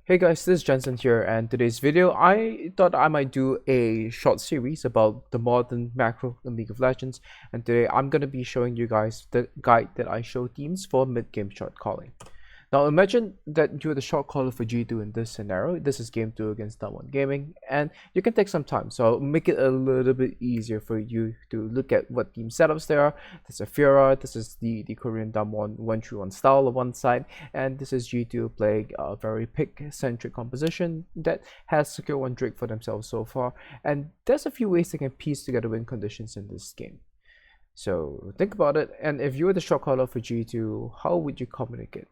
Hey guys, this is Jensen here, and today's video I thought I might do a short series about the modern macro in League of Legends, and today I'm going to be showing you guys the guide that I show teams for mid-game shot calling. Now imagine that you're the shot caller for G2 in this scenario. This is game 2 against Damwon Gaming, and you can take some time, so I'll make it a little bit easier for you to look at what team setups there are. This is Fiora, this is the Korean Damwon 1-3-1 style on one side, and this is G2 playing a very pick-centric composition that has secured one Drake for themselves so far, and there's a few ways they can piece together win conditions in this game. So think about it, and if you were the shot caller for G2, how would you communicate?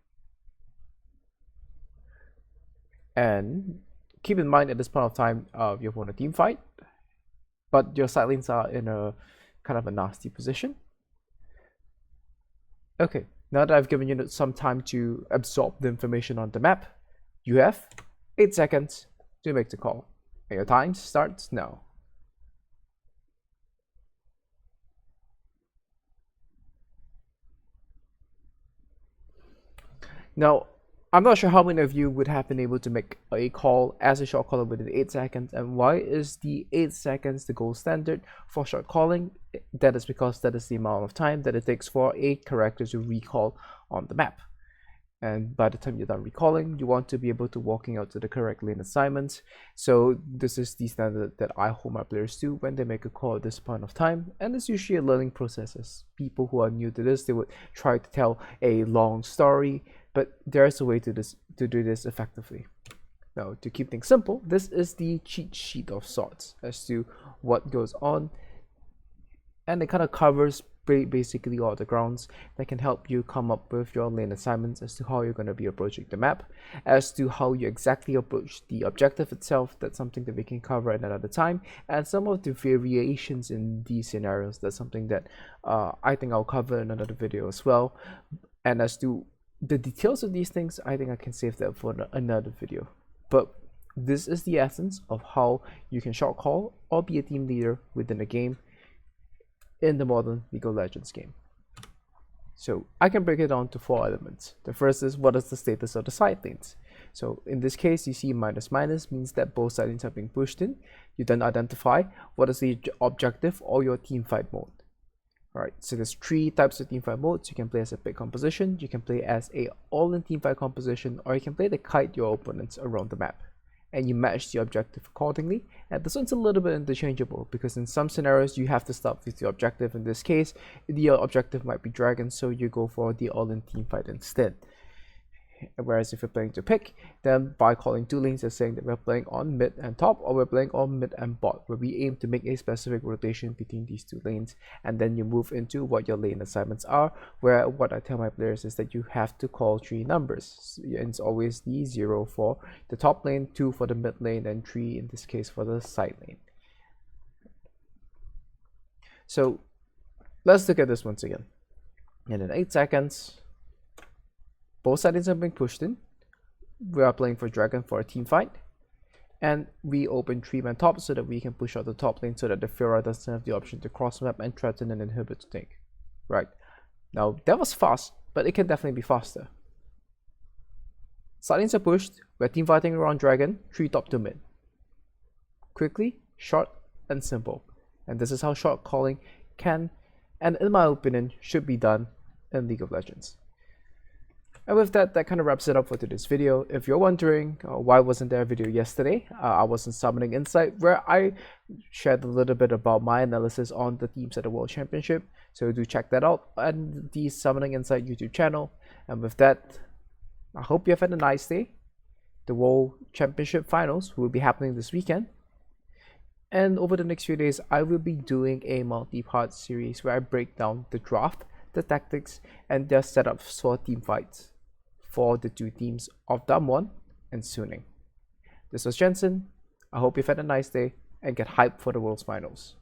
And keep in mind at this point of time, you won a team fight, but your side lanes are in a kind of a nasty position. Okay, now that I've given you some time to absorb the information on the map, you have 8 seconds to make the call. And your time starts now. Now, I'm not sure how many of you would have been able to make a call as a shot caller within 8 seconds, and why is the 8 seconds the gold standard for shot calling? That is because that is the amount of time that it takes for a character to recall on the map. And by the time you're done recalling, you want to be able to walking out to the correct lane assignments. So this is the standard that I hold my players to when they make a call at this point of time, and it's usually a learning process. As people who are new to this, they would try to tell a long story, but there's a way to do this effectively. Now, to keep things simple, this is the cheat sheet of sorts as to what goes on, and it kind of covers basically all the grounds that can help you come up with your lane assignments as to how you're going to be approaching the map, as to how you exactly approach the objective itself. That's something that we can cover at another time, and some of the variations in these scenarios. That's something that I think I'll cover in another video as well. And as to the details of these things, I think I can save that for another video. But this is the essence of how you can shot call or be a team leader within a game in the modern League of Legends game. So I can break it down to 4 elements. The first is, what is the status of the side lanes? So in this case, you see minus means that both side lanes are being pushed in. You then identify what is the objective or your team fight mode. Alright, so there's 3 types of teamfight modes. You can play as a pick composition, you can play as a all-in teamfight composition, or you can play to kite your opponents around the map. And you match the objective accordingly. And this one's a little bit interchangeable because in some scenarios you have to start with the objective. In this case, the objective might be dragon, so you go for the all-in teamfight instead. Whereas if you're playing to pick, then by calling 2 lanes, it's saying that we're playing on mid and top, or we're playing on mid and bot, where we aim to make a specific rotation between these 2 lanes, and then you move into what your lane assignments are, where what I tell my players is that you have to call 3 numbers. And it's always the 0 for the top lane, 2 for the mid lane, and 3 in this case for the side lane. So let's look at this once again. And in 8 seconds, both sides are being pushed in. We are playing for dragon for a team fight, and we open 3-man top so that we can push out the top lane so that the Fiora doesn't have the option to cross map and threaten and inhibit the tank. Right, now that was fast, but it can definitely be faster. Side lanes are pushed. We're team fighting around dragon, 3 top to mid. Quickly, short, and simple. And this is how shot calling can, and in my opinion, should be done in League of Legends. And with that, that kind of wraps it up for today's video. If you're wondering why wasn't there a video yesterday, I was in Summoning Insight, where I shared a little bit about my analysis on the teams at the World Championship. So do check that out on the Summoning Insight YouTube channel. And with that, I hope you have had a nice day. The World Championship Finals will be happening this weekend. And over the next few days, I will be doing a multi-part series where I break down the draft, the tactics, and their setups for team fights for the 2 teams of Damwon and Suning. This was Jensen. I hope you've had a nice day and get hyped for the World's Finals.